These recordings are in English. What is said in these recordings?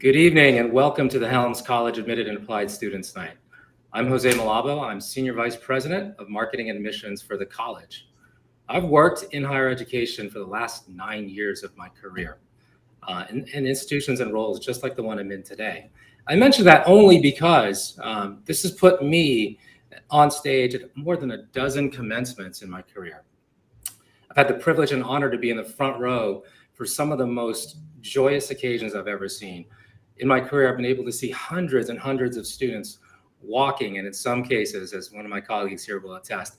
Good evening and welcome to the Helms College Admitted and Applied Students Night. I'm Jose Malabo. I'm Senior Vice President of Marketing and Admissions for the college. I've worked in higher education for the last 9 years of my career in institutions and roles just like the one I'm in today. I mention that only because this has put me on stage at more than a dozen commencements in my career. I've had the privilege and honor to be in the front row for some of the most joyous occasions I've ever seen. In my career, I've been able to see hundreds and hundreds of students walking, and in some cases, as one of my colleagues here will attest,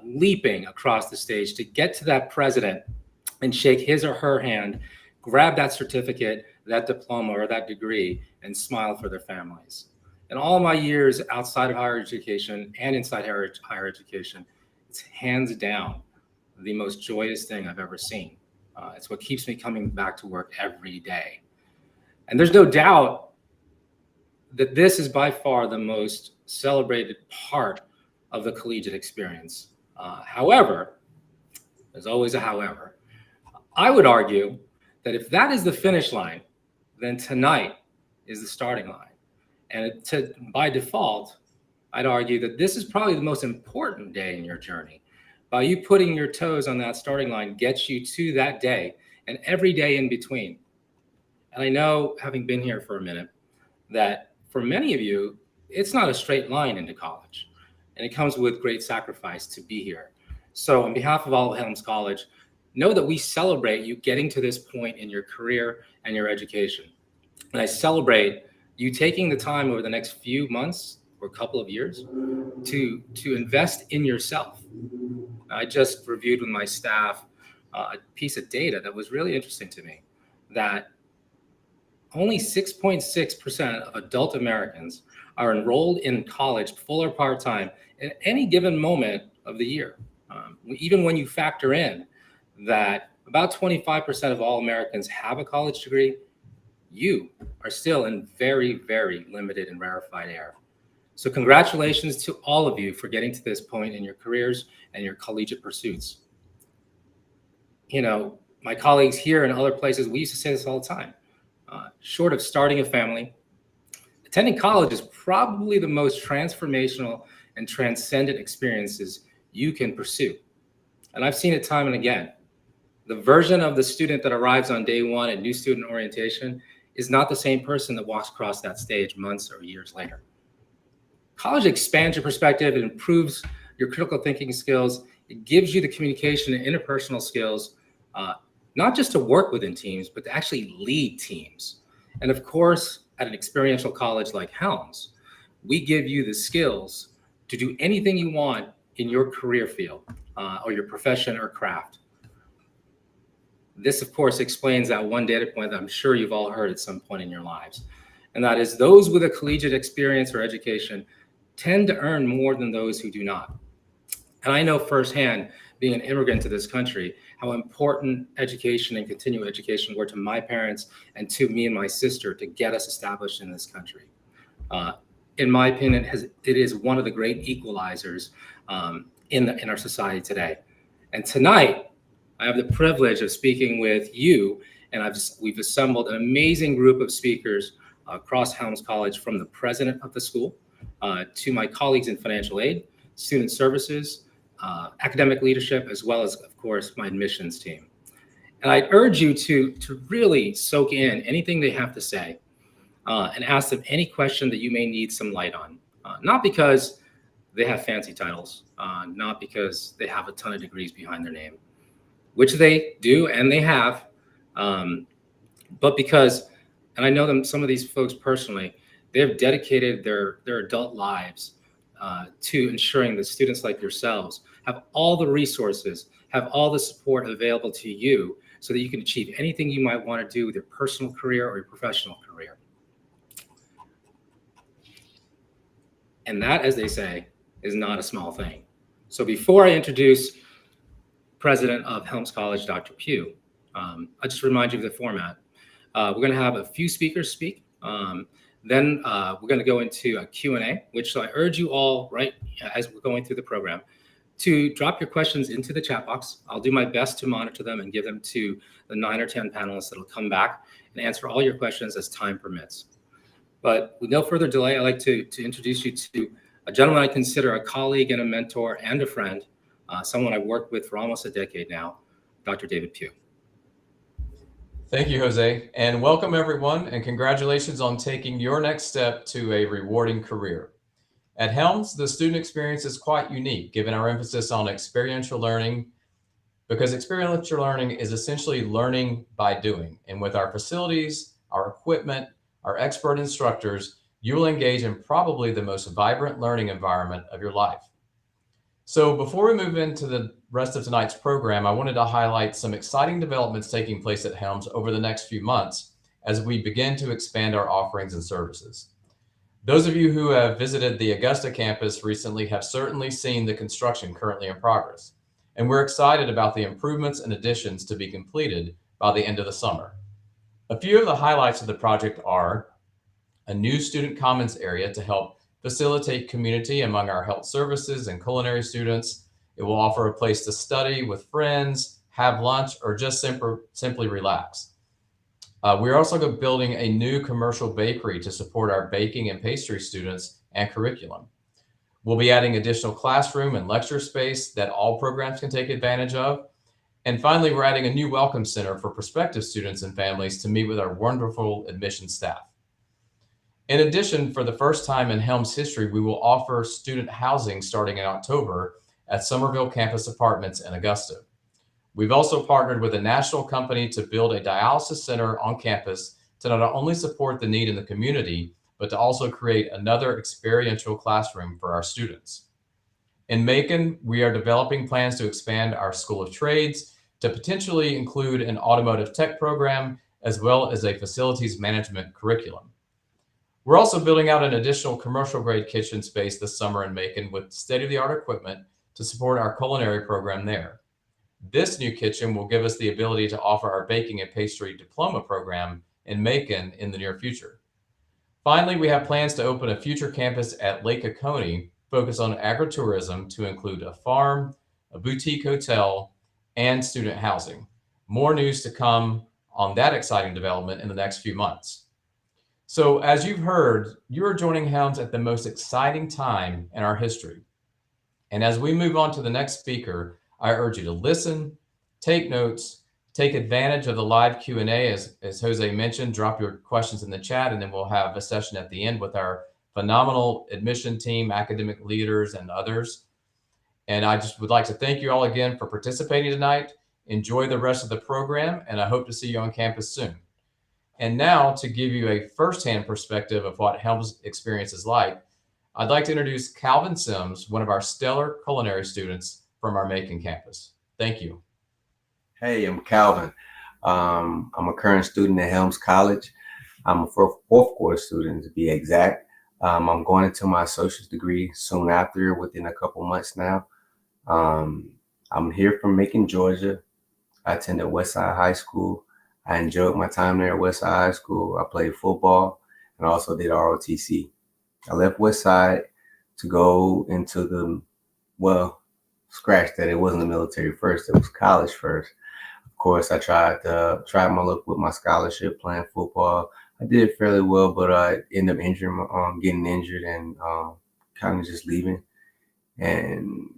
leaping across the stage to get to that president and shake his or her hand, grab that certificate, that diploma, or that degree, and smile for their families. In all my years outside of higher education and inside higher education, it's hands down the most joyous thing I've ever seen. It's what keeps me coming back to work every day. And there's no doubt that this is by far the most celebrated part of the collegiate experience. However, there's always a however. I would argue that if that is the finish line, then tonight is the starting line. And by default, I'd argue that this is probably the most important day in your journey. By you putting your toes on that starting line gets you to that day and every day in between. And I know, having been here for a minute, that for many of you, it's not a straight line into college. And it comes with great sacrifice to be here. So on behalf of all of Helms College, know that we celebrate you getting to this point in your career and your education. And I celebrate you taking the time over the next few months or a couple of years to invest in yourself. I just reviewed with my staff a piece of data that was really interesting to me, that only 6.6% of adult Americans are enrolled in college, full or part-time, at any given moment of the year. Even when you factor in that about 25% of all Americans have a college degree, you are still in very, very limited and rarefied air. So congratulations to all of you for getting to this point in your careers and your collegiate pursuits. You know, my colleagues here and other places, we used to say this all the time. Short of starting a family, attending college is probably the most transformational and transcendent experiences you can pursue. And I've seen it time and again. The version of the student that arrives on day one at new student orientation is not the same person that walks across that stage months or years later. College expands your perspective, it improves your critical thinking skills, it gives you the communication and interpersonal skills, not just to work within teams, but to actually lead teams. And of course, at an experiential college like Helms, we give you the skills to do anything you want in your career field or your profession or craft. This, of course, explains that one data point that I'm sure you've all heard at some point in your lives. And that is those with a collegiate experience or education tend to earn more than those who do not. And I know firsthand, being an immigrant to this country, how important education and continuing education were to my parents and to me and my sister to get us established in this country. In my opinion, it is one of the great equalizers in our society today. And tonight, I have the privilege of speaking with you, and we've assembled an amazing group of speakers across Helms College, from the president of the school to my colleagues in financial aid, student services, academic leadership, as well as, of course, my admissions team. And I'd urge you to really soak in anything they have to say and ask them any question that you may need some light on. Not because they have fancy titles, not because they have a ton of degrees behind their name, which they do and they have, but because, and I know some of these folks personally, they have dedicated their adult lives to ensuring that students like yourselves have all the resources, have all the support available to you so that you can achieve anything you might want to do with your personal career or your professional career. And that, as they say, is not a small thing. So before I introduce President of Helms College, Dr. Pugh, I just remind you of the format. We're going to have a few speakers speak. Then we're going to go into a Q&A, which I urge you all, right, as we're going through the program, to drop your questions into the chat box. I'll do my best to monitor them and give them to the 9 or 10 panelists that will come back and answer all your questions as time permits. But with no further delay, I'd like to introduce you to a gentleman I consider a colleague and a mentor and a friend, someone I've worked with for almost a decade now, Dr. David Pugh. Thank you, Jose, and welcome everyone, and congratulations on taking your next step to a rewarding career. At Helms, the student experience is quite unique, given our emphasis on experiential learning, because experiential learning is essentially learning by doing. And with our facilities, our equipment, our expert instructors, you will engage in probably the most vibrant learning environment of your life. So before we move into the rest of tonight's program, I wanted to highlight some exciting developments taking place at Helms over the next few months as we begin to expand our offerings and services. Those of you who have visited the Augusta campus recently have certainly seen the construction currently in progress, and we're excited about the improvements and additions to be completed by the end of the summer. A few of the highlights of the project are a new student commons area to help facilitate community among our health services and culinary students. It will offer a place to study with friends, have lunch, or just simply relax. We're also building a new commercial bakery to support our baking and pastry students and curriculum. We'll be adding additional classroom and lecture space that all programs can take advantage of. And finally, we're adding a new welcome center for prospective students and families to meet with our wonderful admission staff. In addition, for the first time in Helms history, we will offer student housing starting in October at Somerville Campus Apartments in Augusta. We've also partnered with a national company to build a dialysis center on campus to not only support the need in the community, but to also create another experiential classroom for our students. In Macon, we are developing plans to expand our School of Trades to potentially include an automotive tech program, as well as a facilities management curriculum. We're also building out an additional commercial-grade kitchen space this summer in Macon with state-of-the-art equipment to support our culinary program there. This new kitchen will give us the ability to offer our baking and pastry diploma program in Macon in the near future. Finally, we have plans to open a future campus at Lake Oconee focused on agritourism to include a farm, a boutique hotel, and student housing. More news to come on that exciting development in the next few months. So as you've heard, you are joining Helms at the most exciting time in our history. And as we move on to the next speaker, I urge you to listen, take notes, take advantage of the live Q&A. As Jose mentioned, drop your questions in the chat, and then we'll have a session at the end with our phenomenal admission team, academic leaders, and others. And I just would like to thank you all again for participating tonight. Enjoy the rest of the program, and I hope to see you on campus soon. And now, to give you a firsthand perspective of what Helms experience is like, I'd like to introduce Calvin Sims, one of our stellar culinary students from our Macon campus. Thank you. Hey, I'm Calvin. I'm a current student at Helms College. I'm a fourth course student, to be exact. I'm going into my associate's degree soon after, within a couple months now. I'm here from Macon, Georgia. I attended Westside High School. I enjoyed my time there at Westside High School. I played football and also did ROTC. I left Westside to go into scratch that, it wasn't the military first, it was college first. Of course, I tried my luck with my scholarship playing football. I did fairly well, but I ended up getting injured and kind of just leaving. And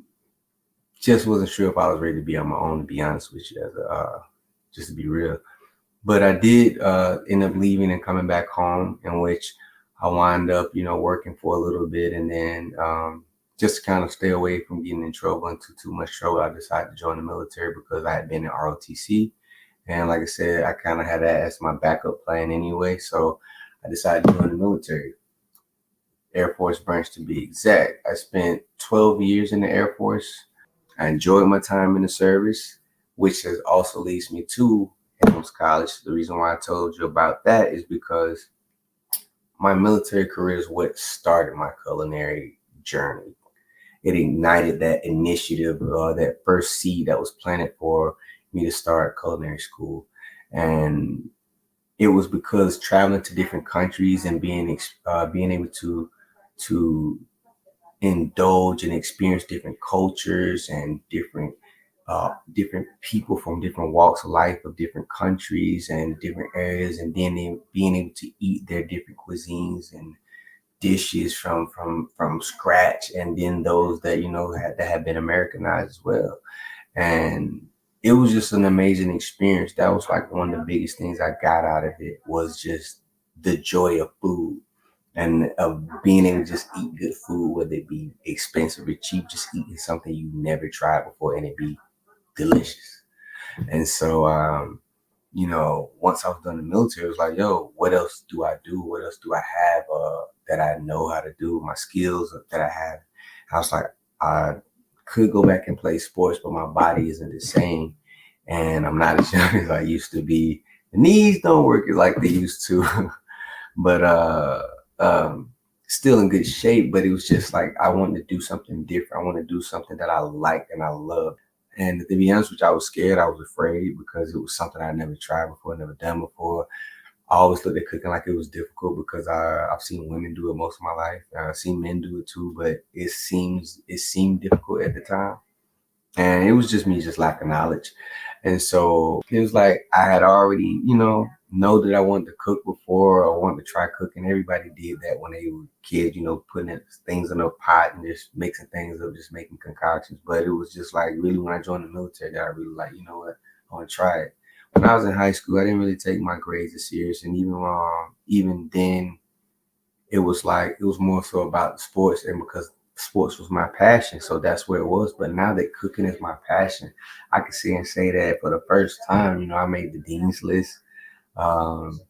just wasn't sure if I was ready to be on my own, to be honest with you, just to be real. But I did end up leaving and coming back home, in which I wound up, working for a little bit, and then just to kind of stay away from getting in trouble, into too much trouble, I decided to join the military because I had been in ROTC. And like I said, I kind of had that as my backup plan anyway. So I decided to join the military, Air Force branch to be exact. I spent 12 years in the Air Force. I enjoyed my time in the service, which has also leads me to Helms College. The reason why I told you about that is because my military career is what started my culinary journey. It ignited that initiative, that first seed that was planted for me to start culinary school. And it was because traveling to different countries and being able to indulge and experience different cultures and different people from different walks of life of different countries and different areas, and then being able to eat their different cuisines and dishes from scratch, and then those that that have been Americanized as well. And it was just an amazing experience. That was like one of the biggest things I got out of it, was just the joy of food and of being able to just eat good food, whether it be expensive or cheap, just eating something you never tried before and it be delicious. And so, once I was done in the military, it was like, yo, what else do I do? What else do I have that I know how to do? My skills that I have. I was like, I could go back and play sports, but my body isn't the same. And I'm not as young as I used to be. The knees don't work like they used to, but still in good shape. But it was just like, I wanted to do something different. I want to do something that I like and I love. And to be honest with you, I was scared. I was afraid because it was something I never tried before, never done before. I always looked at cooking like it was difficult because I've seen women do it most of my life. I've seen men do it too, but it seemed difficult at the time. And it was just me just lacking knowledge. And so it was like I had already, know that I wanted to cook before, or wanted to try cooking. Everybody did that when they were kids, putting things in a pot and just mixing things up, just making concoctions. But it was just like really when I joined the military that I really like, you know what, I want to try it. When I was in high school, I didn't really take my grades as serious. And even then, it was more so about sports, and because sports was my passion, so that's where it was. But now that cooking is my passion, I can see and say that for the first time, I made the dean's list. Um,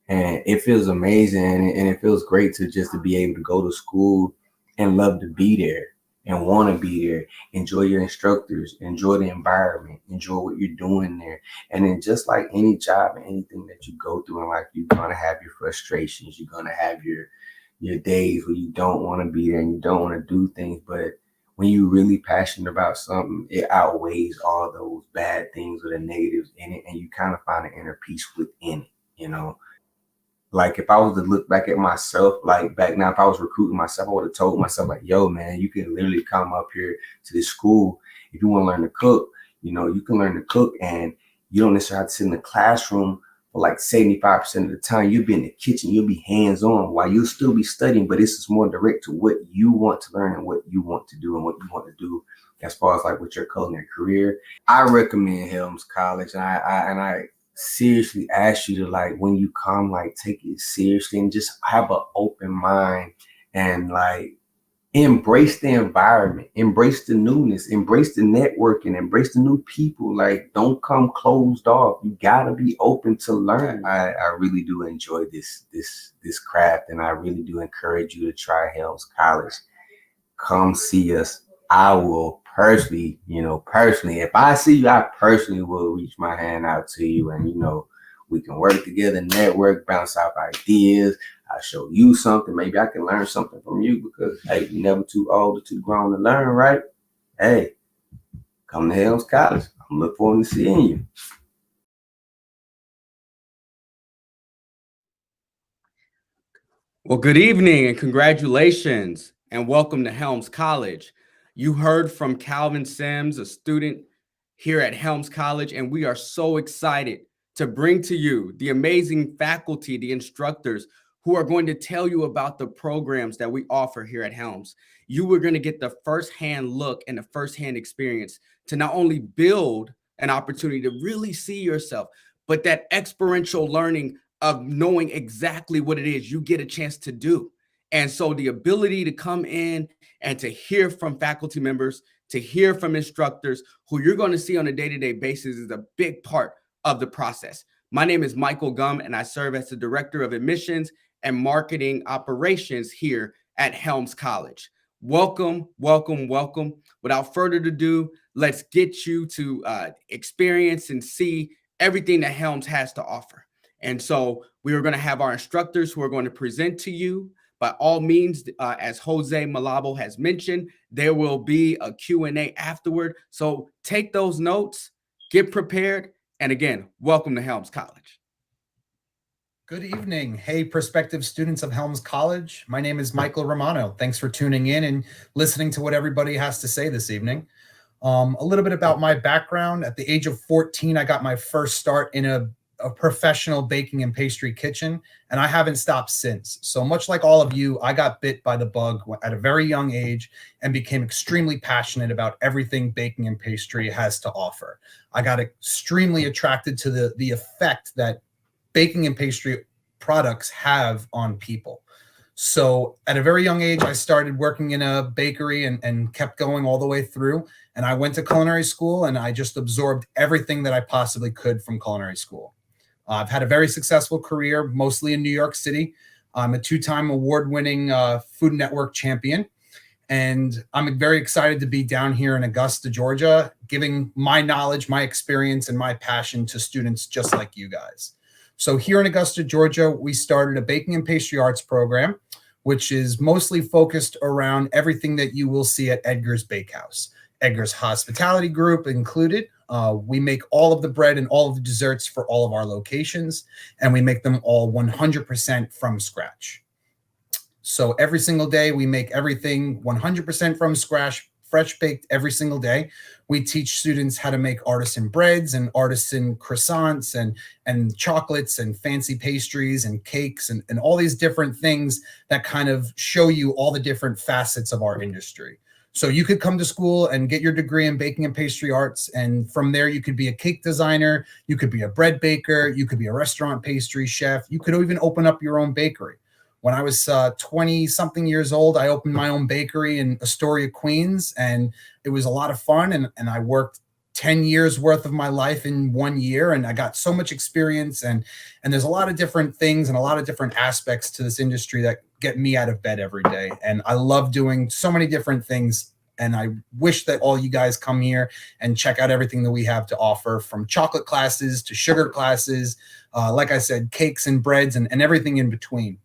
and it feels amazing, and it feels great to be able to go to school and love to be there and want to be there, enjoy your instructors, enjoy the environment, enjoy what you're doing there. And then just like any job and anything that you go through in life, you're gonna have your frustrations, you're gonna have your days where you don't want to be there and you don't want to do things. But when you're really passionate about something, it outweighs all those bad things or the negatives in it, and you kind of find an inner peace within it. Like if I was to look back at myself, like back now, if I was recruiting myself, I would have told myself like, yo, man, you can literally come up here to this school. If you want to learn to cook, you can learn to cook, and you don't necessarily have to sit in the classroom for like 75% of the time. You'll be in the kitchen, you'll be hands-on while you'll still be studying, but this is more direct to what you want to learn and what you want to do and what you want to do as far as like with your culinary career. I recommend Helms College, and I seriously ask you to, like, when you come, like, take it seriously and just have an open mind and like embrace the environment, embrace the newness, embrace the networking, embrace the new people. Like, don't come closed off. You gotta be open to learn. I really do enjoy this craft, and I really do encourage you to try Helms College. Come see us. I will personally, if I see you, I personally will reach my hand out to you, and we can work together, network, bounce off ideas. I'll show you something. Maybe I can learn something from you, because hey, you're never too old or too grown to learn, right? Hey, come to Helms College. I'm looking forward to seeing you. Well, good evening and congratulations and welcome to Helms College. You heard from Calvin Sims, a student here at Helms College, and we are so excited to bring to you the amazing faculty, the instructors who are going to tell you about the programs that we offer here at Helms. You are going to get the firsthand look and the firsthand experience to not only build an opportunity to really see yourself, but that experiential learning of knowing exactly what it is you get a chance to do. And so the ability to come in and to hear from faculty members, to hear from instructors who you're going to see on a day-to-day basis is a big part of the process. My name is Michael Gum, and I serve as the Director of Admissions and Marketing Operations here at Helms College. Welcome, welcome, welcome. Without further ado, let's get you to experience and see everything that Helms has to offer. And so we are going to have our instructors who are going to present to you. By all means, as Jose Malabo has mentioned, there will be a Q&A afterward. So take those notes, get prepared, and again, welcome to Helms College. Good evening. Hey, prospective students of Helms College. My name is Michael Romano. Thanks for tuning in and listening to what everybody has to say this evening. A little bit about my background. At the age of 14, I got my first start in a professional baking and pastry kitchen, and I haven't stopped since. So much like all of you, I got bit by the bug at a very young age and became extremely passionate about everything baking and pastry has to offer. I got extremely attracted to the effect that baking and pastry products have on people. So at a very young age, I started working in a bakery and kept going all the way through. And I went to culinary school and I just absorbed everything that I possibly could from culinary school. I've had a very successful career, mostly in New York City. I'm a two-time award-winning Food Network champion. And I'm very excited to be down here in Augusta, Georgia, giving my knowledge, my experience, and my passion to students just like you guys. So here in Augusta, Georgia, we started a baking and pastry arts program, which is mostly focused around everything that you will see at Edgar's Bakehouse. Edgar's Hospitality Group included. We make all of the bread and all of the desserts for all of our locations, and we make them all 100% from scratch. So every single day, we make everything 100% from scratch, fresh baked every single day. We teach students how to make artisan breads and artisan croissants and chocolates and fancy pastries and cakes and all these different things that kind of show you all the different facets of our industry. So you could come to school and get your degree in baking and pastry arts. And from there, you could be a cake designer. You could be a bread baker. You could be a restaurant pastry chef. You could even open up your own bakery. When I was 20 something years old, I opened my own bakery in Astoria, Queens, and it was a lot of fun. And I worked 10 years worth of my life in 1 year, and I got so much experience. And there's a lot of different things and a lot of different aspects to this industry that get me out of bed every day. And I love doing so many different things. And I wish that all you guys come here and check out everything that we have to offer, from chocolate classes to sugar classes, like I said, cakes and breads and everything in between.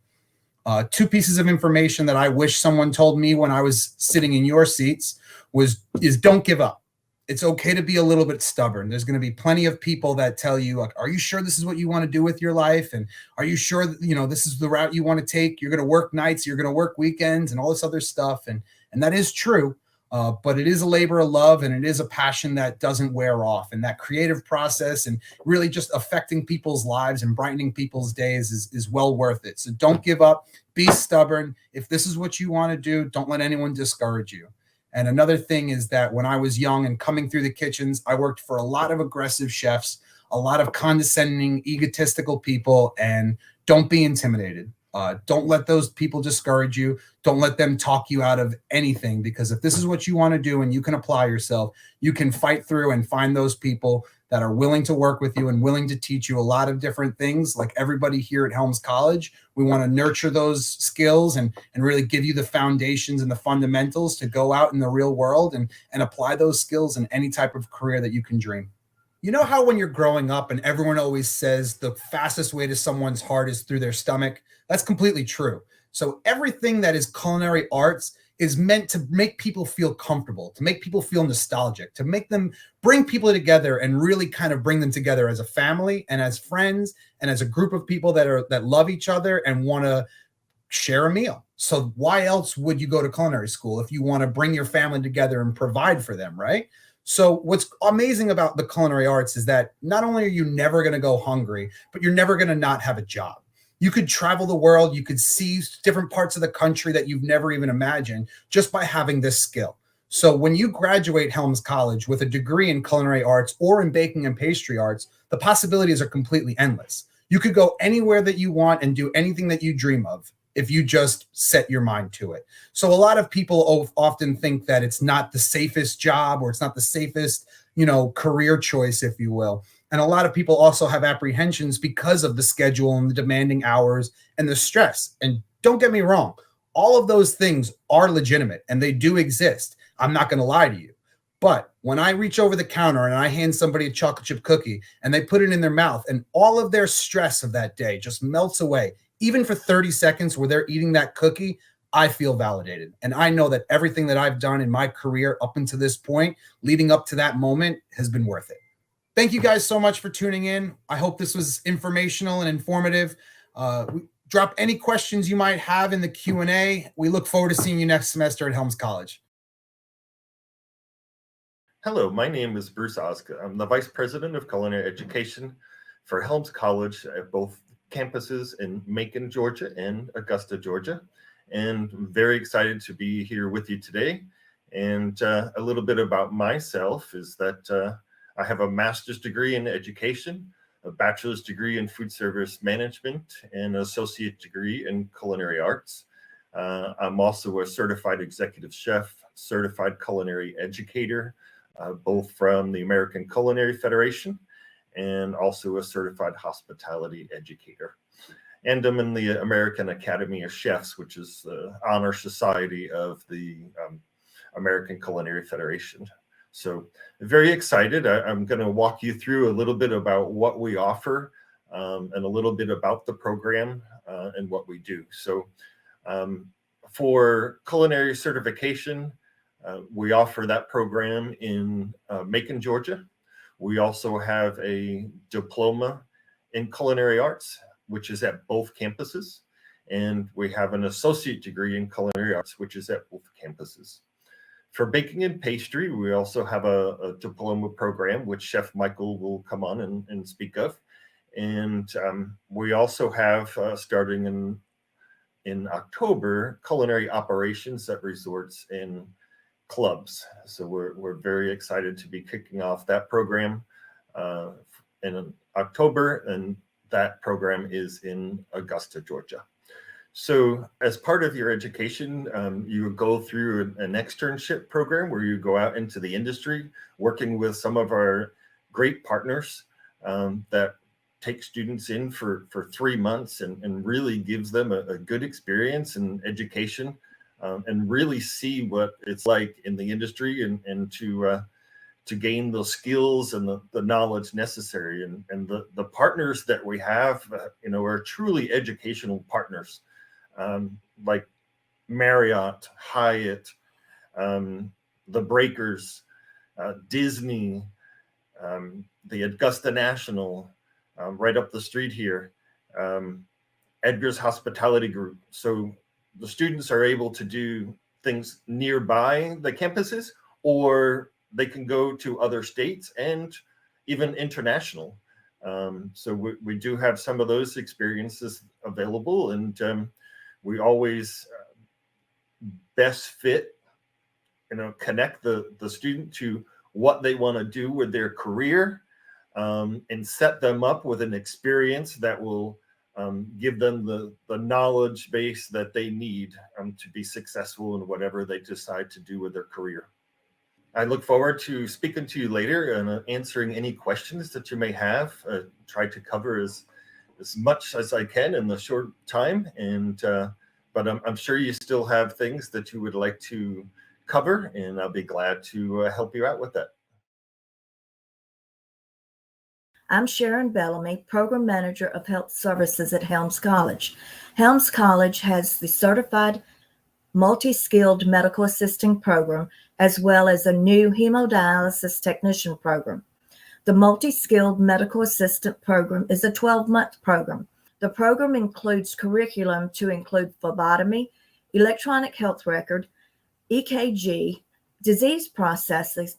Two pieces of information that I wish someone told me when I was sitting in your seats is don't give up. It's okay to be a little bit stubborn. There's going to be plenty of people that tell you, like, are you sure this is what you want to do with your life? And are you sure that, this is the route you want to take? You're going to work nights, you're going to work weekends and all this other stuff. And that is true. But it is a labor of love, and it is a passion that doesn't wear off. And that creative process and really just affecting people's lives and brightening people's days is well worth it. So don't give up. Be stubborn. If this is what you want to do, don't let anyone discourage you. And another thing is that when I was young and coming through the kitchens, I worked for a lot of aggressive chefs, a lot of condescending, egotistical people, and don't be intimidated. Don't let those people discourage you. Don't let them talk you out of anything, because if this is what you want to do and you can apply yourself, you can fight through and find those people that are willing to work with you and willing to teach you a lot of different things. Like everybody here at Helms College, we want to nurture those skills and really give you the foundations and the fundamentals to go out in the real world and apply those skills in any type of career that you can dream. You know how when you're growing up and everyone always says the fastest way to someone's heart is through their stomach? That's completely true. So everything that is culinary arts is meant to make people feel comfortable, to make people feel nostalgic, to make them bring people together and really kind of bring them together as a family and as friends and as a group of people that love each other and want to share a meal. So why else would you go to culinary school if you want to bring your family together and provide for them, right? So what's amazing about the culinary arts is that not only are you never going to go hungry, but you're never going to not have a job. You could travel the world. You could see different parts of the country that you've never even imagined just by having this skill. So when you graduate Helms College with a degree in culinary arts or in baking and pastry arts, the possibilities are completely endless. You could go anywhere that you want and do anything that you dream of if you just set your mind to it. So a lot of people often think that it's not the safest job or it's not the safest, career choice, if you will. And a lot of people also have apprehensions because of the schedule and the demanding hours and the stress. And don't get me wrong, all of those things are legitimate and they do exist. I'm not going to lie to you. But when I reach over the counter and I hand somebody a chocolate chip cookie and they put it in their mouth and all of their stress of that day just melts away, even for 30 seconds where they're eating that cookie, I feel validated. And I know that everything that I've done in my career up until this point, leading up to that moment, has been worth it. Thank you guys so much for tuning in. I hope this was informational and informative. Drop any questions you might have in the Q&A. We look forward to seeing you next semester at Helms College. Hello, my name is Bruce Oska. I'm the Vice President of Culinary Education for Helms College at both campuses in Macon, Georgia and Augusta, Georgia. And I'm very excited to be here with you today. And a little bit about myself is that I have a master's degree in education, a bachelor's degree in food service management, and an associate degree in culinary arts. I'm also a certified executive chef, certified culinary educator, both from the American Culinary Federation and also a certified hospitality educator. And I'm in the American Academy of Chefs, which is the honor society of the American Culinary Federation. So very excited. I'm going to walk you through a little bit about what we offer and a little bit about the program and what we do. So for culinary certification, we offer that program in Macon, Georgia. We also have a diploma in culinary arts, which is at both campuses. And we have an associate degree in culinary arts, which is at both campuses. For baking and pastry, we also have a diploma program, which Chef Michael will come on and speak of. And we also have, starting in October, culinary operations at resorts and clubs. So we're very excited to be kicking off that program in October, and that program is in Augusta, Georgia. So as part of your education, you go through an externship program where you go out into the industry, working with some of our great partners that take students in for 3 months and really gives them a good experience and education. And really see what it's like in the industry and to gain those skills and the knowledge necessary. And the partners that we have, are truly educational partners, like Marriott, Hyatt, the Breakers, Disney, the Augusta National, right up the street here, Edgar's Hospitality Group. So the students are able to do things nearby the campuses, or they can go to other states and even international. So we do have some of those experiences available, and we always best fit, connect the student to what they want to do with their career, and set them up with an experience that will give them the knowledge base that they need to be successful in whatever they decide to do with their career. I look forward to speaking to you later and answering any questions that you may have. Try to cover as much as I can in the short time, but I'm sure you still have things that you would like to cover, and I'll be glad to help you out with that. I'm Sharon Bellamy, Program Manager of Health Services at Helms College. Helms College has the Certified Multi-Skilled Medical Assisting Program, as well as a new Hemodialysis Technician Program. The Multi-Skilled Medical Assistant Program is a 12-month program. The program includes curriculum to include phlebotomy, electronic health record, EKG, disease processes,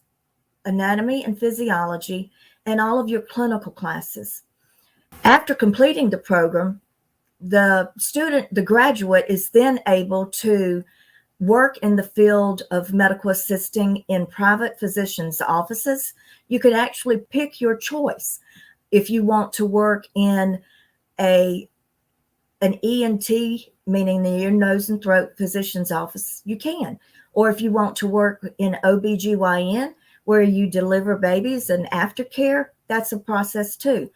anatomy and physiology, and all of your clinical classes. After completing the program, the graduate is then able to work in the field of medical assisting in private physicians' offices. You can actually pick your choice. If you want to work in an ENT, meaning the ear, nose, and throat physician's office, you can. Or if you want to work in OBGYN, where you deliver babies and aftercare, that's a process too.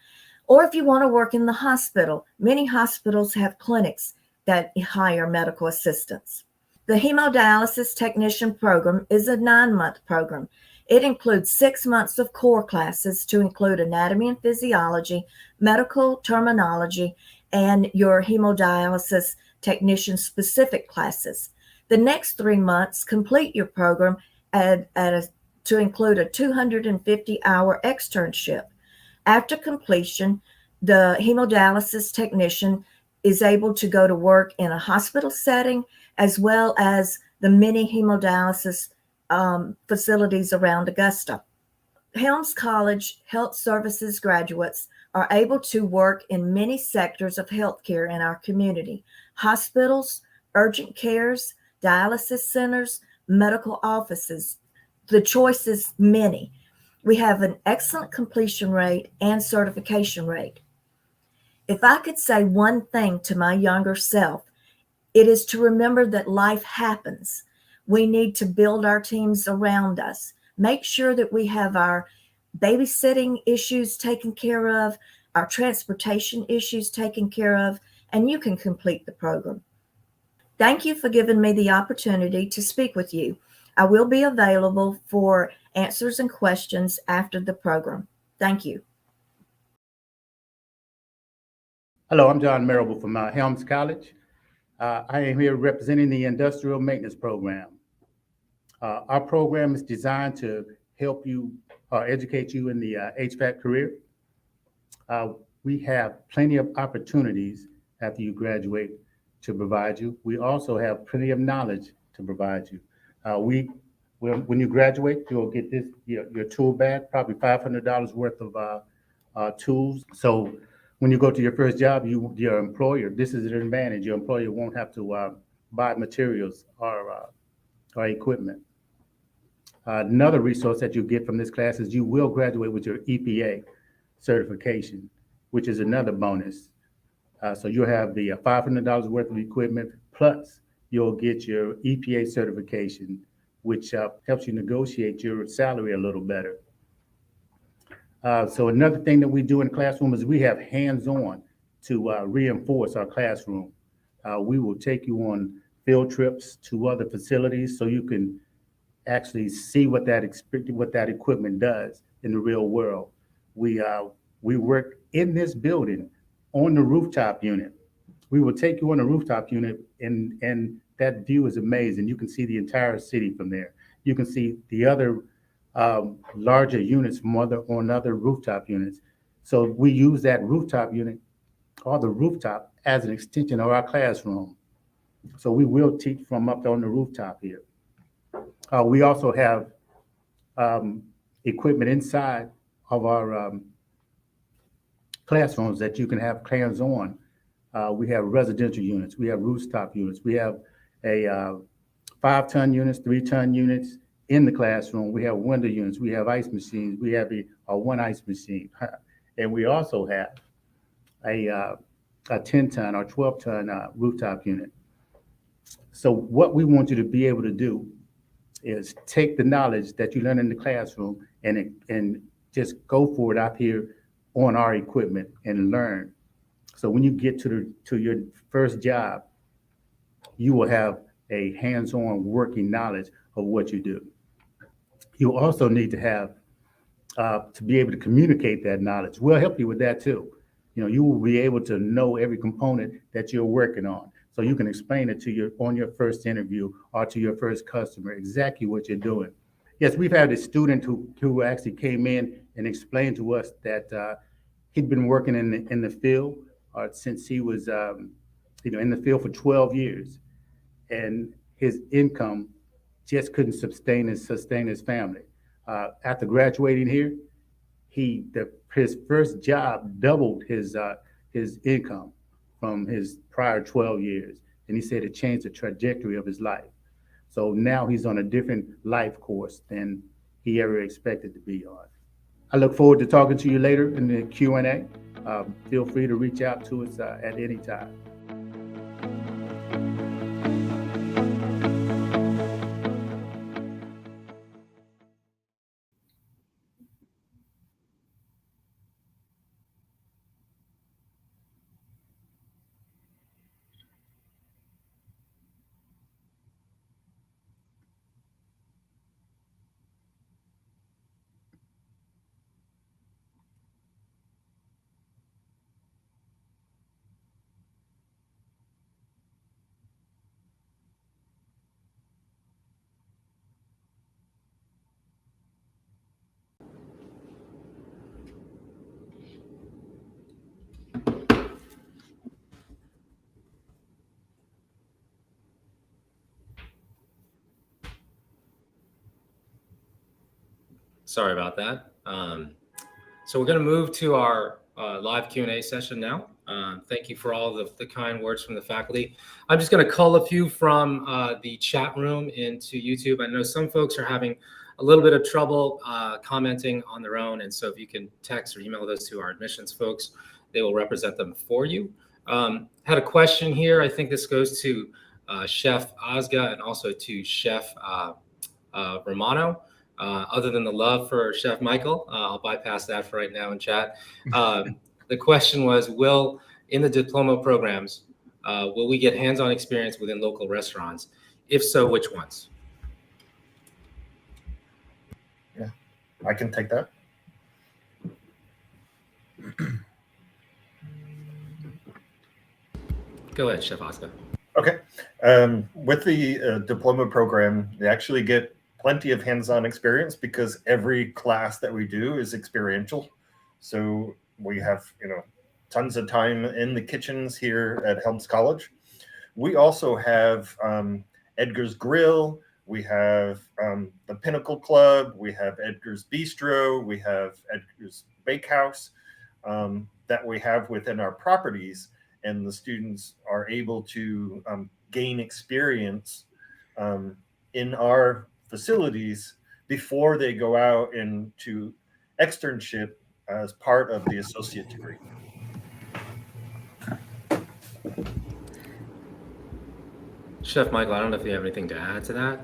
Or if you want to work in the hospital, many hospitals have clinics that hire medical assistants. The Hemodialysis Technician Program is a 9-month program. It includes 6 months of core classes to include anatomy and physiology, medical terminology, and your hemodialysis technician specific classes. The next 3 months complete your program to include a 250-hour externship. After completion, the hemodialysis technician is able to go to work in a hospital setting as well as the many hemodialysis facilities around Augusta. Helms College Health Services graduates are able to work in many sectors of healthcare in our community: hospitals, urgent cares, dialysis centers, medical offices. The choice is many. We have an excellent completion rate and certification rate. If I could say one thing to my younger self, it is to remember that life happens. We need to build our teams around us, make sure that we have our babysitting issues taken care of, our transportation issues taken care of, and you can complete the program. Thank you for giving me the opportunity to speak with you. I will be available for answers and questions after the program. Thank you. Hello, I'm John Marable from Helms College. I am here representing the Industrial Maintenance Program. Our program is designed to help you educate you in the HVAC career. We have plenty of opportunities after you graduate to provide you. We also have plenty of knowledge to provide you. When you graduate, you'll get your tool bag, probably $500 worth of tools. So when you go to your first job, your employer, this is an advantage. Your employer won't have to buy materials or equipment. Another resource that you get from this class is you will graduate with your EPA certification, which is another bonus. So you'll have the $500 worth of equipment, plus you'll get your EPA certification, which helps you negotiate your salary a little better. So another thing that we do in the classroom is we have hands-on to reinforce our classroom. We will take you on field trips to other facilities so you can actually see what that equipment does in the real world. We work in this building on the rooftop unit. We will take you on the rooftop unit, and that view is amazing. You can see the entire city from there. You can see the other larger units from other rooftop units. So we use that rooftop unit or the rooftop as an extension of our classroom. So we will teach from up on the rooftop here. We also have equipment inside of our classrooms that you can have hands-on. We have residential units, we have rooftop units, we have a 5-ton units, 3-ton units in the classroom. We have window units, we have ice machines, we have a one ice machine, and we also have a 10-ton or 12-ton rooftop unit. So what we want you to be able to do is take the knowledge that you learn in the classroom and just go for it out here on our equipment and learn. So when you get to your first job, you will have a hands-on working knowledge of what you do. You also need to have to be able to communicate that knowledge. We'll help you with that too. You will be able to know every component that you're working on, so you can explain it on your first interview or to your first customer exactly what you're doing. Yes, we've had a student who actually came in and explained to us that he'd been working in the field since he was in the field for 12 years, and his income just couldn't sustain his family. After graduating here, his first job doubled his income from his prior 12 years, and he said it changed the trajectory of his life. So now he's on a different life course than he ever expected to be on. I look forward to talking to you later in the Q&A. Feel free to reach out to us at any time. Sorry about that. So we're going to move to our live Q&A session now. Thank you for all the kind words from the faculty. I'm just going to cull a few from the chat room into YouTube. I know some folks are having a little bit of trouble commenting on their own. And so if you can text or email those to our admissions folks, they will represent them for you. Had a question here. I think this goes to Chef Ozga and also to Chef Romano. Other than the love for Chef Michael, I'll bypass that for right now in chat. The question was, in the diploma programs, will we get hands-on experience within local restaurants? If so, which ones? Yeah, I can take that. Go ahead, Chef Oscar. Okay. With the diploma program, they actually get plenty of hands-on experience because every class that we do is experiential. So we have, tons of time in the kitchens here at Helms College. We also have Edgar's Grill. We have the Pinnacle Club. We have Edgar's Bistro. We have Edgar's Bakehouse that we have within our properties. And the students are able to gain experience in our facilities before they go out into externship as part of the associate degree. Chef Michael, I don't know if you have anything to add to that.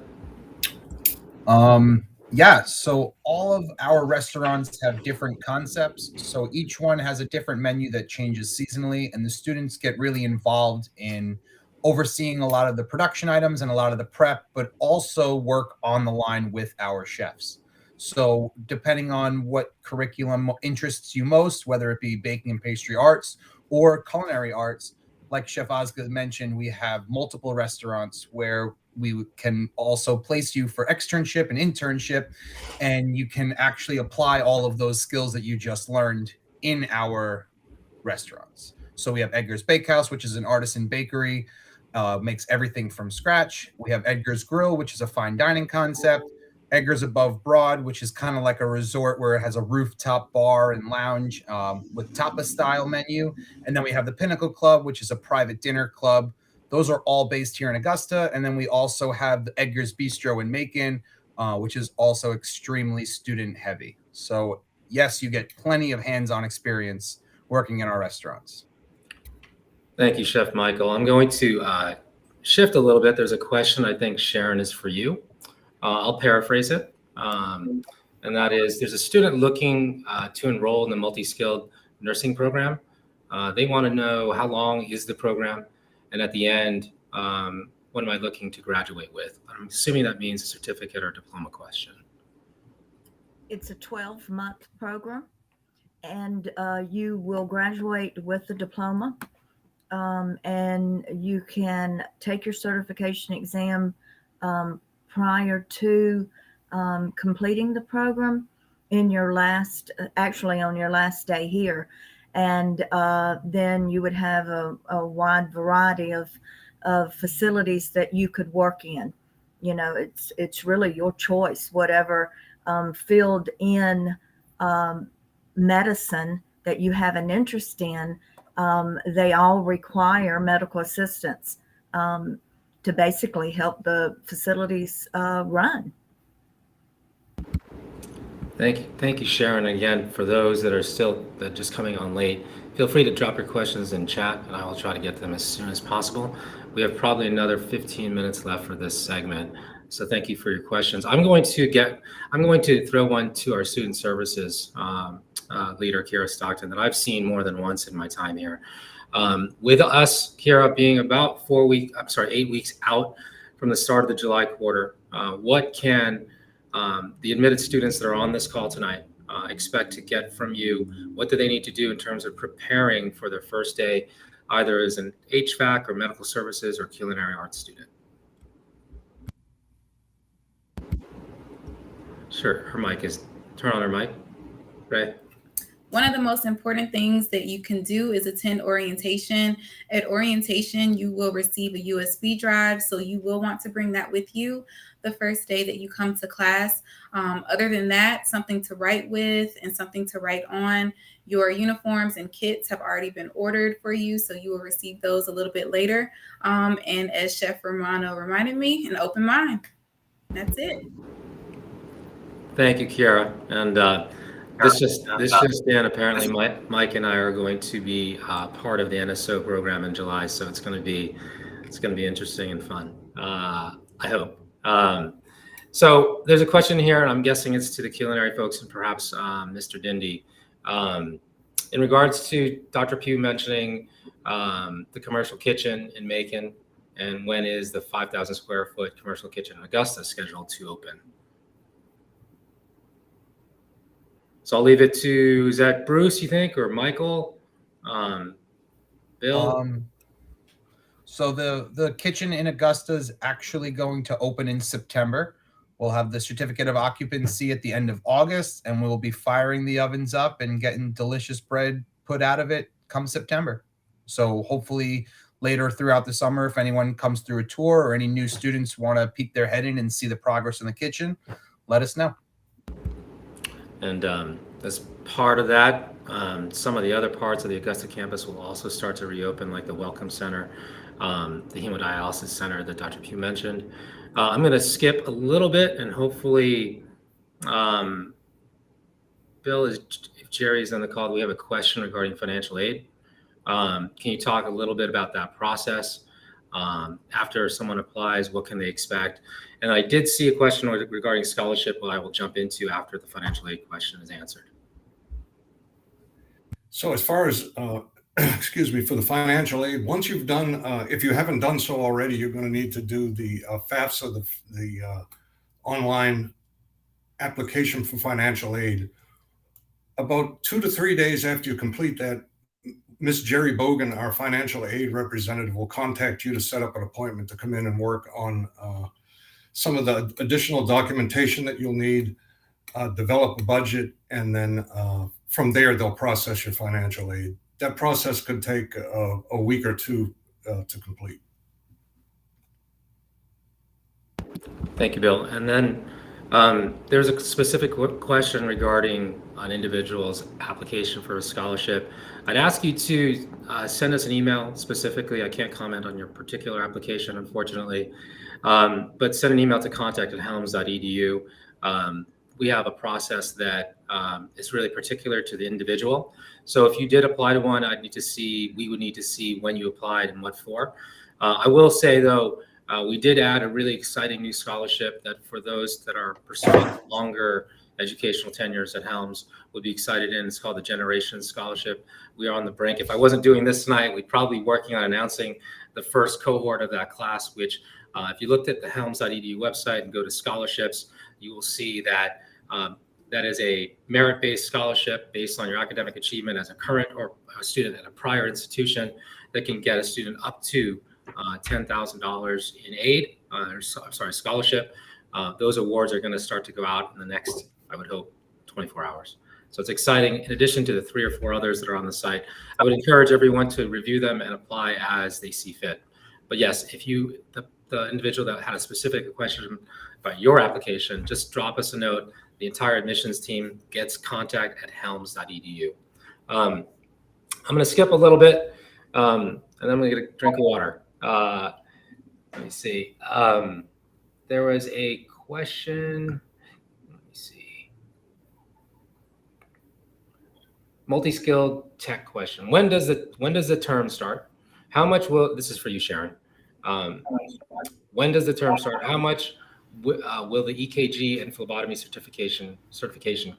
Yeah, so all of our restaurants have different concepts. So each one has a different menu that changes seasonally, and the students get really involved in overseeing a lot of the production items and a lot of the prep, but also work on the line with our chefs. So depending on what curriculum interests you most, whether it be baking and pastry arts or culinary arts, like Chef Ozga mentioned, we have multiple restaurants where we can also place you for externship and internship, and you can actually apply all of those skills that you just learned in our restaurants. So we have Edgar's Bakehouse, which is an artisan bakery, makes everything from scratch. We have Edgar's Grill, which is a fine dining concept. Edgar's Above Broad, which is kind of like a resort where it has a rooftop bar and lounge with tapas style menu. And then we have the Pinnacle Club, which is a private dinner club. Those are all based here in Augusta. And then we also have the Edgar's Bistro in Macon, which is also extremely student heavy. So yes, you get plenty of hands-on experience working in our restaurants. Thank you, Chef Michael. I'm going to shift a little bit. There's a question I think, Sharon, is for you. I'll paraphrase it. And that is, there's a student looking to enroll in the multi-skilled nursing program. They want to know how long is the program? And at the end, what am I looking to graduate with? I'm assuming that means a certificate or diploma question. It's a 12-month program, and you will graduate with the diploma. And you can take your certification exam prior to completing the program in your on your last day here. And then you would have a wide variety of facilities that you could work in. It's really your choice, whatever field in medicine that you have an interest in. They all require medical assistance to basically help the facilities run. Thank you, Sharon. Again, for those that are just coming on late, feel free to drop your questions in chat, and I will try to get to them as soon as possible. We have probably another 15 minutes left for this segment, so thank you for your questions. I'm going to throw one to our student services leader, Kira Stockton, that I've seen more than once in my time here. With us, Kira, being about 8 weeks out from the start of the July quarter, what can the admitted students that are on this call tonight expect to get from you? What do they need to do in terms of preparing for their first day, either as an HVAC or medical services or culinary arts student? Sure, turn on her mic, Ray. One of the most important things that you can do is attend orientation. At orientation, you will receive a USB drive, so you will want to bring that with you. the first day that you come to class. Other than that, something to write with and something to write on. Your uniforms and kits have already been ordered for you, so you will receive those a little bit later. And as Chef Romano reminded me, an open mind. That's it. Thank you, Kiara. And this just in, apparently Mike and I are going to be part of the NSO program in July, so it's going to be interesting and fun. I hope. So there's a question here, and I'm guessing it's to the culinary folks and perhaps Mr. Dindy. In regards to Dr. Pugh mentioning the commercial kitchen in Macon, and when is the 5,000 square foot commercial kitchen in Augusta scheduled to open? So I'll leave it to, is that Bruce, you think, or Michael? Bill? So the kitchen in Augusta is actually going to open in September. We'll have the certificate of occupancy at the end of August, and we'll be firing the ovens up and getting delicious bread put out of it come September. So hopefully later throughout the summer, if anyone comes through a tour or any new students want to peek their head in and see the progress in the kitchen, let us know. And as part of that, some of the other parts of the Augusta campus will also start to reopen, like the Welcome Center, the Hemodialysis Center that Dr. Pugh mentioned. I'm going to skip a little bit, and hopefully, Bill, if Jerry's on the call, we have a question regarding financial aid. Can you talk a little bit about that process? After someone applies, what can they expect? And I did see a question regarding scholarship, what I will jump into after the financial aid question is answered. So as far as, excuse me, for the financial aid, once you've done, if you haven't done so already, you're going to need to do the FAFSA, the online application for financial aid. About 2 to 3 days after you complete that, Ms. Jerry Bogan, our financial aid representative, will contact you to set up an appointment to come in and work on some of the additional documentation that you'll need, develop a budget, and then from there, they'll process your financial aid. That process could take a week or two to complete. Thank you, Bill. And then there's a specific question regarding an individual's application for a scholarship. I'd ask you to send us an email specifically. I can't comment on your particular application, unfortunately, but send an email to contact@helms.edu. We have a process that is really particular to the individual. So if you did apply to one, we would need to see when you applied and what for. I will say, though, we did add a really exciting new scholarship that for those that are pursuing longer educational tenures at Helms would be excited in. It's called the Generation Scholarship. We are on the brink. If I wasn't doing this tonight, we'd probably be working on announcing the first cohort of that class, which if you looked at the helms.edu website and go to scholarships, you will see that that is a merit-based scholarship based on your academic achievement as a current or a student at a prior institution that can get a student up to $10,000 in aid, scholarship. Those awards are going to start to go out in the next, I would hope, 24 hours. So it's exciting. In addition to the 3 or 4 others that are on the site, I would encourage everyone to review them and apply as they see fit. But yes, if you, the individual that had a specific question about your application, just drop us a note. The entire admissions team gets contact@helms.edu. I'm going to skip a little bit, and then I'm going to get a drink of water. Let me see. There was a question. Let me see. Multi-skilled tech question. When does the term start? How much will, this is for you, Sharon. When does the term start? How much will the EKG and phlebotomy certification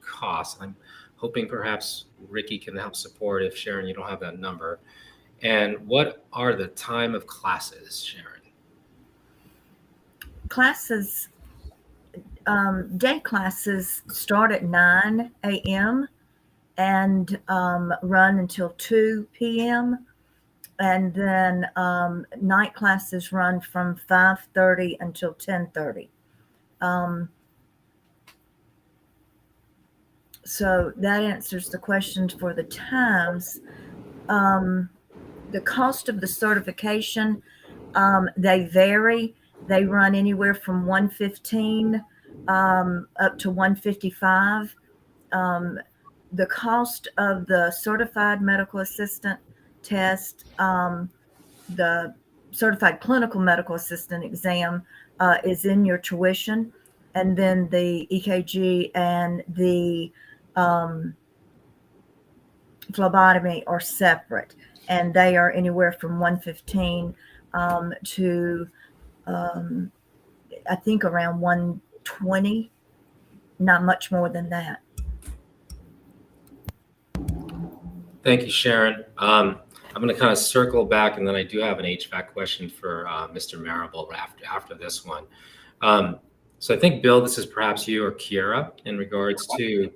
cost? I'm hoping perhaps Ricky can help support if Sharon, you don't have that number. And what are the time of classes, Sharon? Classes, day classes start at 9 a.m. and run until 2 p.m. And then night classes run from 5:30 until 10:30. So that answers the questions for the times. The cost of the certification, they vary. They run anywhere from 115 up to 155. The cost of the certified medical assistant test, the certified clinical medical assistant exam is in your tuition, and then the EKG and the phlebotomy are separate, and they are anywhere from 115 to I think around 120, not much more than that. Thank you, Sharon. I'm going to kind of circle back, and then I do have an HVAC question for Mr. Marable after this one. So I think, Bill, this is perhaps you or Kiera in regards to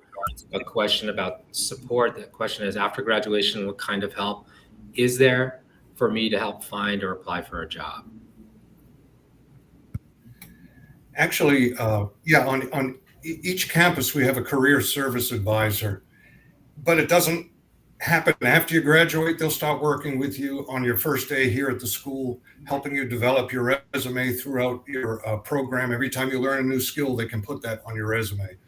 a question about support. The question is, after graduation, what kind of help is there for me to help find or apply for a job? Actually, yeah, on each campus, we have a career service advisor, but it doesn't happen after you graduate. They'll start working with you on your first day here at the school, helping you develop your resume throughout your program. Every time you learn a new skill, they can put that on your resume.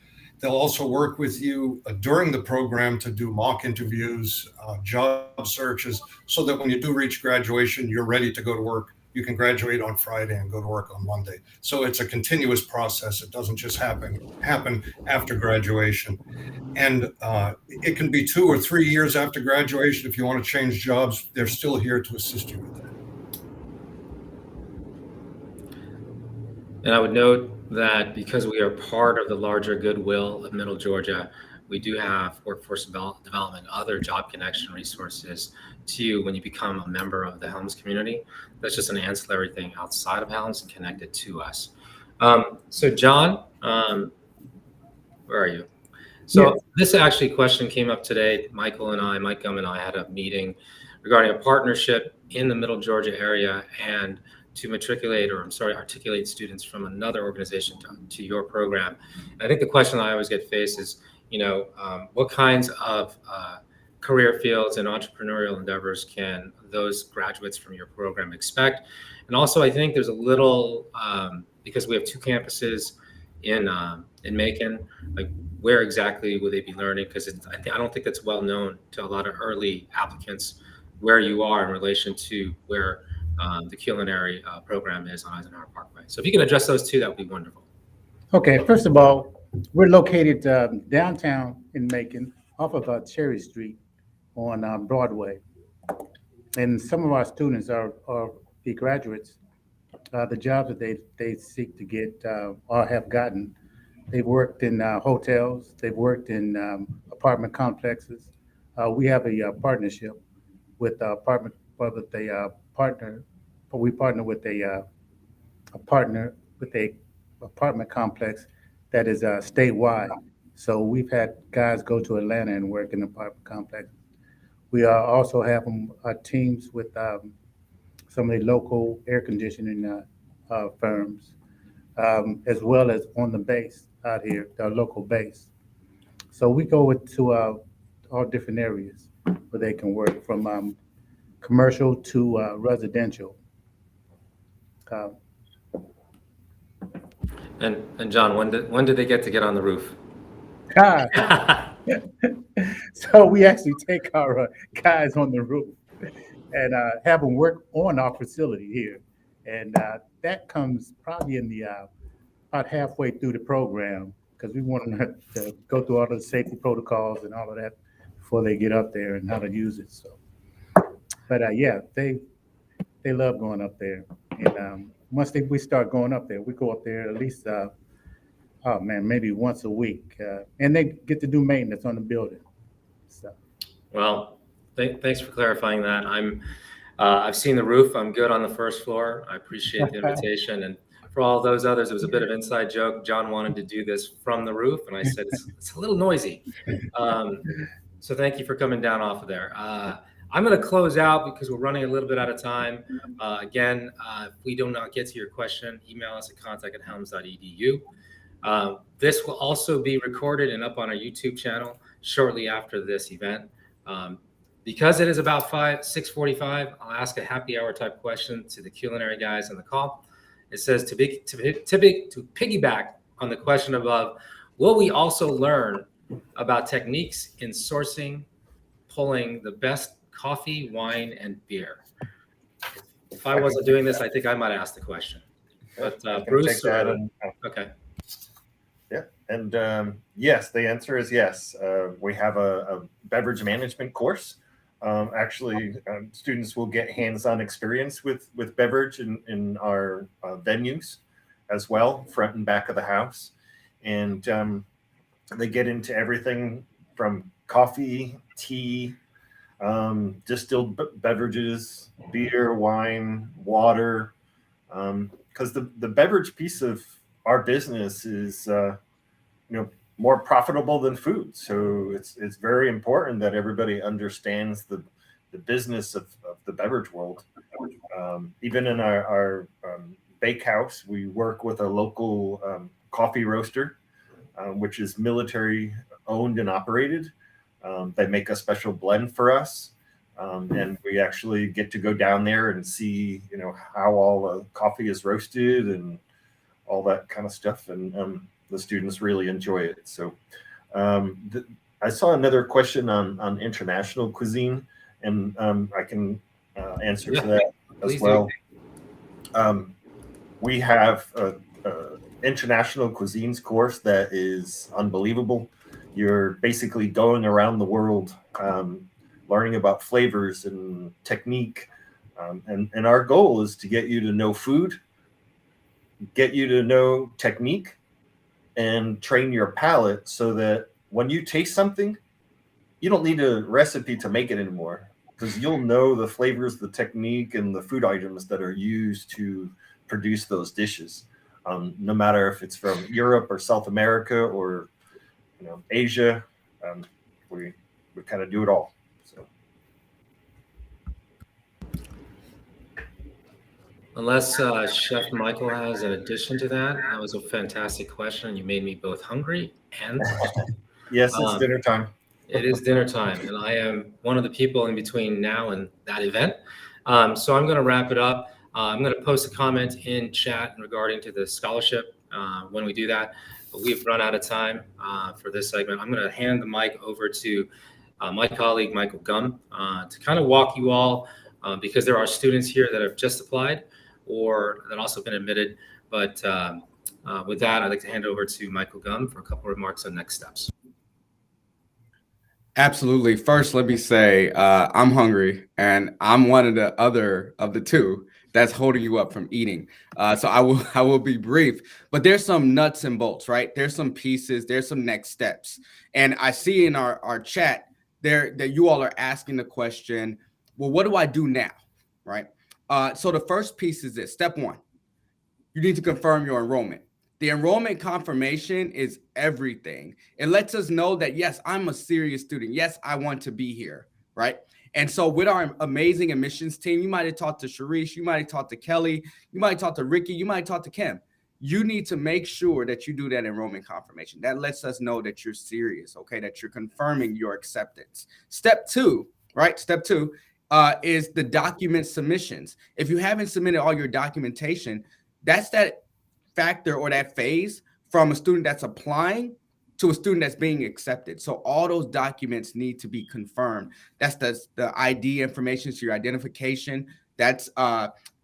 They'll also work with you during the program to do mock interviews, job searches, so that when you do reach graduation, you're ready to go to work. You can graduate on Friday and go to work on Monday. So it's a continuous process. It doesn't just happen after graduation. And it can be 2 or 3 years after graduation. If you want to change jobs, they're still here to assist you with that. And I would note that because we are part of the larger goodwill of Middle Georgia, we do have workforce development, other job connection resources to you when you become a member of the Helms community. That's just an ancillary thing outside of Helms and connected to us. So John, where are you? So this actually question came up today. Mike Gum and I had a meeting regarding a partnership in the Middle Georgia area and to articulate students from another organization to your program. And I think the question I always get faced is, what kinds of career fields and entrepreneurial endeavors can those graduates from your program expect? And also, I think there's a little, because we have 2 campuses in Macon, like where exactly would they be learning? Because I don't think that's well known to a lot of early applicants where you are in relation to where the culinary program is on Eisenhower Parkway. So if you can address those 2, that would be wonderful. Okay, first of all, we're located downtown in Macon, off of Cherry Street on Broadway. And some of our students are the graduates. The jobs that they seek to get or have gotten, they've worked in hotels, they've worked in apartment complexes. We have a partnership with apartment complex that is statewide. So we've had guys go to Atlanta and work in apartment complexes. We also have teams with some of the local air conditioning firms, as well as on the base out here, our local base. So we go to all different areas where they can work, from commercial to residential. And John, when did they get on the roof? So we actually take our guys on the roof and have them work on our facility here. And that comes probably in the about halfway through the program, because we want them to go through all the safety protocols and all of that before they get up there and how to use it. So, but yeah, they love going up there. And once we start going up there, we go up there at least, maybe once a week. And they get to do maintenance on the building. So. Well, thanks for clarifying that. I've seen the roof. I'm good on the first floor. I appreciate the invitation. And for all those others, it was a bit of inside joke. John wanted to do this from the roof, and I said it's a little noisy. So thank you for coming down off of there. I'm going to close out because we're running a little bit out of time. Again, if we do not get to your question, email us at contact@helms.edu. This will also be recorded and up on our YouTube channel shortly after this event. Because it is about 6:45, I'll ask a happy hour type question to the culinary guys on the call. It says to piggyback on the question above, will we also learn about techniques in sourcing, pulling the best coffee, wine, and beer? If I wasn't doing this, I think I might ask the question. But I can Bruce, take that or, and, okay. yeah, and yes, the answer is yes. We have a beverage management course. Actually, students will get hands-on experience with beverage in our venues as well, front and back of the house, and they get into everything from coffee, tea, distilled beverages, beer, wine, water, because the beverage piece of our business is more profitable than food. So it's very important that everybody understands the business of the beverage world. Even in our bakehouse, we work with a local coffee roaster, which is military owned and operated. They make a special blend for us. And we actually get to go down there and see, how all the coffee is roasted and all that kind of stuff. And the students really enjoy it. So I saw another question on international cuisine, and I can answer to that as well. We have a international cuisines course that is unbelievable. You're basically going around the world, learning about flavors and technique. And our goal is to get you to know food, get you to know technique, and train your palate so that when you taste something, you don't need a recipe to make it anymore, because you'll know the flavors, the technique, and the food items that are used to produce those dishes. No matter if it's from Europe or South America or Asia, we kind of do it all. So. Unless Chef Michael has an addition to that, that was a fantastic question. You made me both hungry and thirsty. Yes, it's dinner time. It is dinner time, and I am one of the people in between now and that event. So I'm going to wrap it up. I'm going to post a comment in chat regarding to the scholarship when we do that. But we've run out of time for this segment. I'm going to hand the mic over to my colleague, Michael Gum, to kind of walk you all, because there are students here that have just applied or that also been admitted. But with that, I'd like to hand it over to Michael Gum for a couple of remarks on next steps. Absolutely. First, let me say I'm hungry, and I'm one of the two that's holding you up from eating. So I will be brief, but there's some nuts and bolts, right? There's some pieces, there's some next steps. And I see in our chat there that you all are asking the question, well, what do I do now? Right? So the first piece is this. Step one, you need to confirm your enrollment. The enrollment confirmation is everything. It lets us know that, yes, I'm a serious student. Yes, I want to be here, right? And so with our amazing admissions team, you might have talked to Sharice, you might have talked to Kelly, you might have talked to Ricky, you might have talked to Kim. You need to make sure that you do that enrollment confirmation. That lets us know that you're serious, okay, that you're confirming your acceptance. Step two, right? Step two is the document submissions. If you haven't submitted all your documentation, that's that factor or that phase from a student that's applying to a student that's being accepted. So all those documents need to be confirmed. That's the ID information, so your identification. That's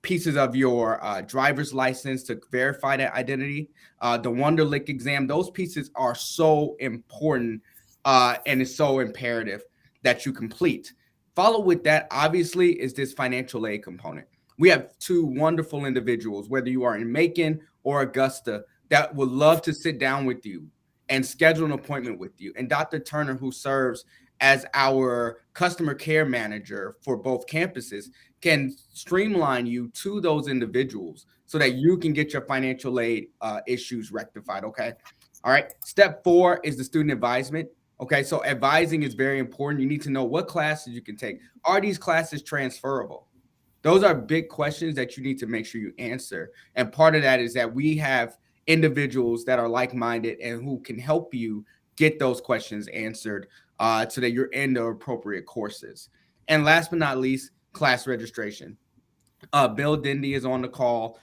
pieces of your driver's license to verify that identity. The Wonderlic exam, those pieces are so important and it's so imperative that you complete. Follow with that, obviously, is this financial aid component. We have two wonderful individuals, whether you are in Macon or Augusta, that would love to sit down with you and schedule an appointment with you. And Dr. Turner, who serves as our customer care manager for both campuses, can streamline you to those individuals so that you can get your financial aid issues rectified, okay? All right, step 4 is the student advisement. Okay, so advising is very important. You need to know what classes you can take. Are these classes transferable? Those are big questions that you need to make sure you answer. And part of that is that we have individuals that are like-minded and who can help you get those questions answered so that you're in the appropriate courses. And last but not least, class registration. Bill Dindy is on the call.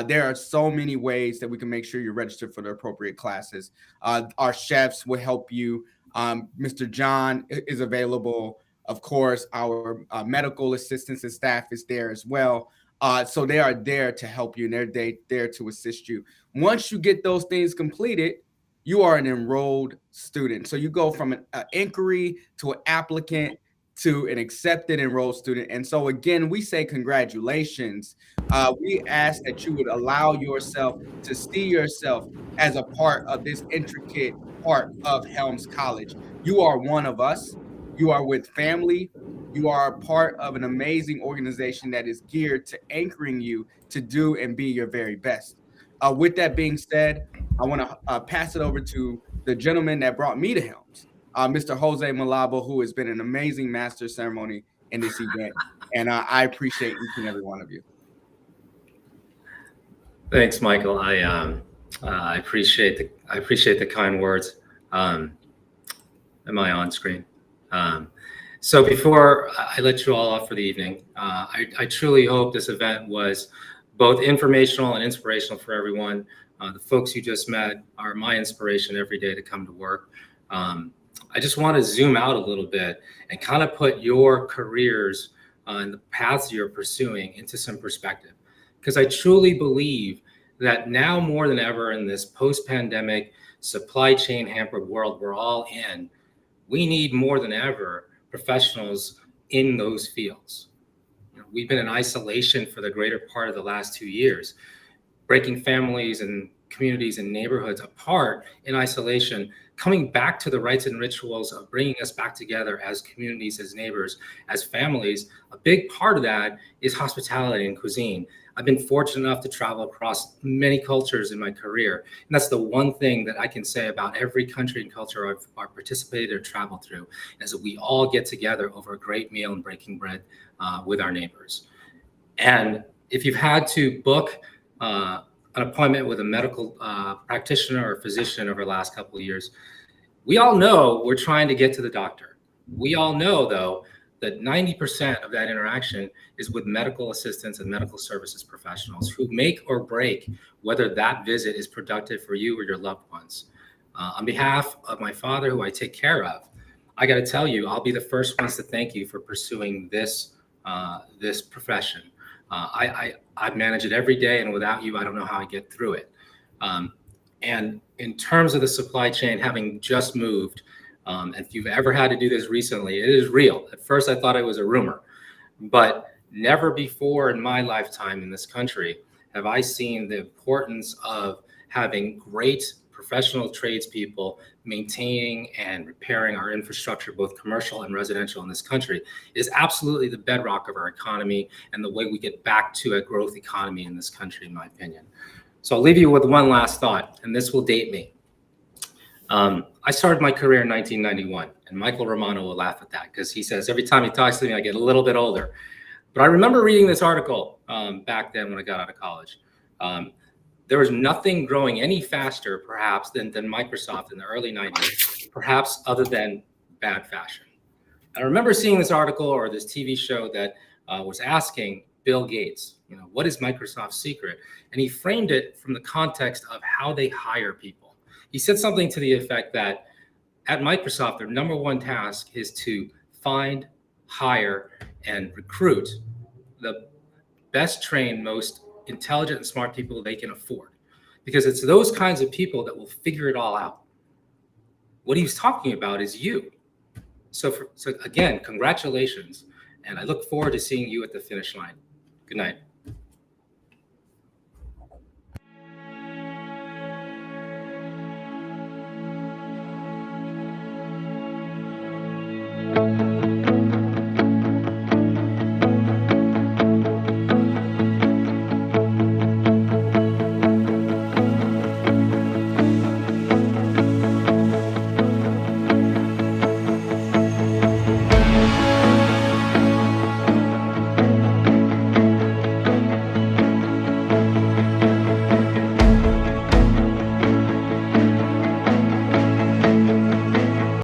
There are so many ways that we can make sure you're registered for the appropriate classes. Our chefs will help you. Mr. John is available. Of course, our medical assistants and staff is there as well. So they are there to help you, and they're there to assist you. Once you get those things completed, you are an enrolled student. So you go from an inquiry to an applicant to an accepted enrolled student. And so again, we say congratulations. We ask that you would allow yourself to see yourself as a part of this intricate part of Helms College. You are one of us. You are with family. You are a part of an amazing organization that is geared to anchoring you to do and be your very best. With that being said, I want to pass it over to the gentleman that brought me to Helms, Mr. Jose Malabo, who has been an amazing master ceremony in this event. And I appreciate each and every one of you. Thanks, Michael. I appreciate the kind words. Am I on screen? So before I let you all off for the evening, I truly hope this event was both informational and inspirational for everyone. The folks you just met are my inspiration every day to come to work. I just want to zoom out a little bit and kind of put your careers and the paths you're pursuing into some perspective. Because I truly believe that now more than ever in this post-pandemic supply chain hampered world we're all in, we need more than ever professionals in those fields. You know, we've been in isolation for the greater part of the last 2 years, breaking families and communities and neighborhoods apart in isolation, coming back to the rites and rituals of bringing us back together as communities, as neighbors, as families. A big part of that is hospitality and cuisine. I've been fortunate enough to travel across many cultures in my career. And that's the one thing that I can say about every country and culture I've participated or traveled through, is that we all get together over a great meal and breaking bread with our neighbors. And if you've had to book an appointment with a medical practitioner or physician over the last couple of years, we all know we're trying to get to the doctor. We all know, though, that 90% of that interaction is with medical assistants and medical services professionals who make or break whether that visit is productive for you or your loved ones. On behalf of my father, who I take care of, I got to tell you, I'll be the first ones to thank you for pursuing this profession. I manage it every day, and without you, I don't know how I get through it. And in terms of the supply chain, having just moved, if you've ever had to do this recently, it is real. At first, I thought it was a rumor, but never before in my lifetime in this country have I seen the importance of having great professional tradespeople maintaining and repairing our infrastructure, both commercial and residential in this country. It is absolutely the bedrock of our economy and the way we get back to a growth economy in this country, in my opinion. So I'll leave you with one last thought, and this will date me. I started my career in 1991, and Michael Romano will laugh at that because he says every time he talks to me, I get a little bit older. But I remember reading this article back then when I got out of college. There was nothing growing any faster, perhaps, than Microsoft in the early 90s, perhaps other than bad fashion. I remember seeing this article or this TV show that was asking Bill Gates, what is Microsoft's secret? And he framed it from the context of how they hire people. He said something to the effect that at Microsoft, their number one task is to find, hire, and recruit the best trained, most intelligent and smart people they can afford, because it's those kinds of people that will figure it all out. What he's talking about is you. So again, congratulations. And I look forward to seeing you at the finish line. Good night.